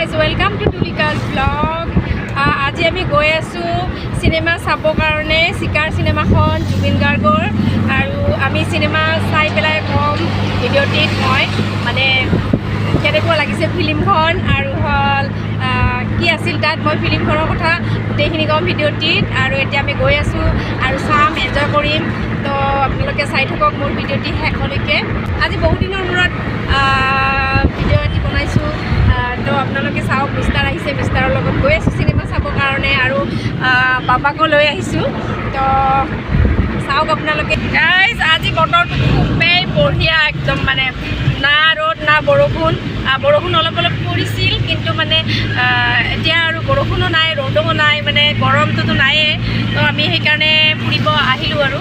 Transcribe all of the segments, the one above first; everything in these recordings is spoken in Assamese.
Guys welcome to Tulika's blog. আজি আমি গৈ আছোঁ চিনেমা চাবৰ কাৰণে, চিকাৰ চিনেমাখন জুবিন গাৰ্গৰ। আৰু আমি চিনেমা চাই পেলাই ক'ম ভিডিঅ'টিত মই মানে কেনেকুৱা লাগিছে ফিল্মখন, আৰু হ'ল কি আছিল তাত, মই ফিল্মখনৰ কথা গোটেইখিনি ক'ম ভিডিঅ'টিত। আৰু এতিয়া আমি গৈ আছোঁ আৰু চাম, এনজয় কৰিম। তো আপোনালোকে চাই থাকক মোৰ ভিডিঅ'টি শেষলৈকে। আজি বহুত দিনৰ মূৰত ভিডিঅ' এটি বনাইছোঁ। তো আপোনালোকে চাওক, মিষ্টাৰ আহিছে, মিষ্টাৰৰ লগত গৈ আছোঁ চিনেমা চাবৰ কাৰণে, আৰু বাবাকো লৈ আহিছোঁ। তো চাওক আপোনালোকে। গাইজ আজি বতৰটো খুবেই বঢ়িয়া, একদম মানে না ৰ'দ না বৰষুণ। বৰষুণ অলপ অলপ পৰিছিল, কিন্তু মানে এতিয়া আৰু বৰষুণো নাই, ৰ'দো নাই, মানে গৰমটোতো নায়েই। তো আমি সেইকাৰণে ফুৰিব আহিলোঁ আৰু।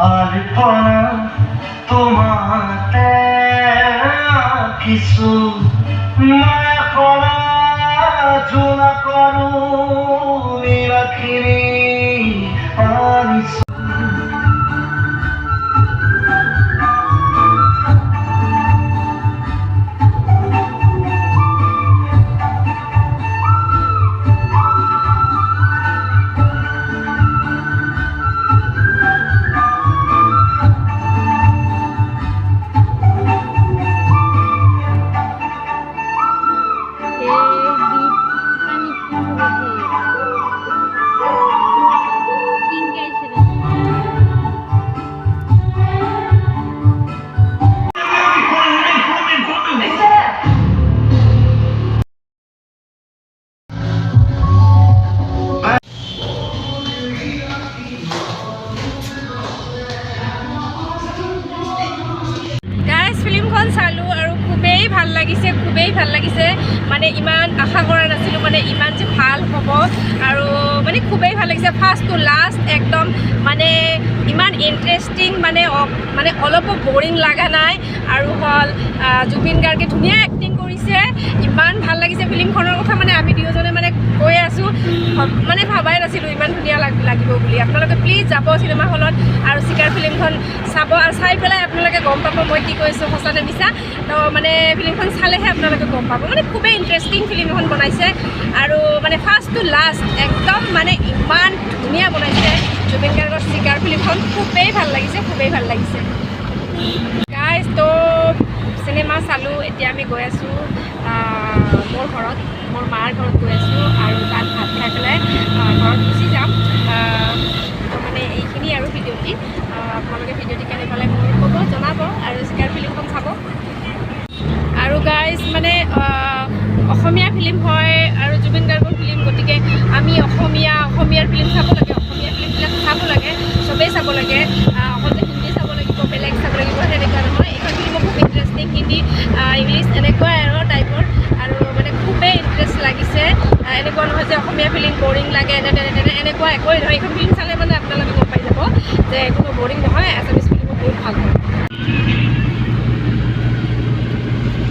আলপনা তোমাতে কিছু মায়া কৰা জোনা কৰু নীলাখিনী আনিছো। চালোঁ আৰু খুবেই ভাল লাগিছে, খুবেই ভাল লাগিছে। মানে ইমান আশা কৰা নাছিলোঁ মানে ইমান যে ভাল হ'ব, আৰু মানে খুবেই ভাল লাগিছে। ফাৰ্ষ্ট টু লাষ্ট একদম মানে ইমান ইণ্টাৰেষ্টিং, মানে অলপো বৰিং লগা নাই। আৰু হ'ল জুবিন গাৰ্গে ধুনীয়া এক্টিং কৰিছে, ইমান ভাল লাগিছে ফিল্মখনৰ কথা। মানে আমি দুয়োজনে মানে কৈ আছোঁ, মানে ভাবাই নাছিলোঁ ইমান ধুনীয়া লাগিব বুলি। আপোনালোকে প্লিজ যাব চিনেমা হলত আৰু চিকাৰ ফিল্মখন চাব, আৰু চাই পেলাই আপোনালোকে গম পাব মই কি কৈছোঁ সঁচা নে মিছা। তো মানে ফিল্মখন চালেহে আপোনালোকে গম পাব। মানে খুবেই ইণ্টাৰেষ্টিং ফিল্ম এখন বনাইছে, আৰু মানে ফাৰ্ষ্ট টু লাষ্ট একদম মানে ইমান ধুনীয়া বনাইছে জুবিন গাৰ্গৰ চিকাৰ ফিল্মখন। খুবেই ভাল লাগিছে, খুবেই ভাল লাগিছে গাইজ। তো চিনেমা চালোঁ, এতিয়া আমি গৈ আছোঁ মোৰ ঘৰত, মোৰ মাৰ ঘৰত গৈ আছোঁ, আৰু তাত ভাত খাই পেলাই ঘৰত গুচি যাম। তো মানে এইখিনি আৰু ভিডিঅ'টি। আপোনালোকে ভিডিঅ'টি কেনে পালে মোৰ ক'ব, জনাব, আৰু চিকাৰ ফিল্মখন চাব। আৰু গাইজ মানে অসমীয়া ফিল্ম হয় আৰু জুবিন গাৰ্গৰ ফিল্ম, গতিকে আমি অসমীয়াৰ ফিল্ম চাব লাগে, অসমীয়া ফিল্মবিলাক চাব লাগে, চবেই চাব লাগে। অকল যে হিন্দী চাব লাগিব, বেলেগ চাব লাগিব সেনেকুৱা নহয়। এইখন ফিল্মো খুব ইণ্টাৰেষ্টিং, হিন্দী ইংলিছ এনেকুৱা আৰু টাইপৰ, আৰু মানে খুবেই ইণ্টাৰেষ্ট লাগিছে। এনেকুৱা নহয় যে অসমীয়া ফিল্ম বৰিং লাগে, এনেকুৱা একোৱেই নহয়। এইখন ফিল্ম চালে মানে আপোনালোকে গম পাই যাব যে কোনো বৰিং নহয়, আছামিজ ফিল্মো বহুত ভাল হয়।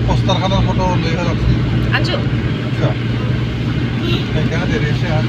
পোস্টাৰখানাৰ ফটো লেখা ৰাখছি। আনছো আচ্ছা এখানে দেৰিছে আৰ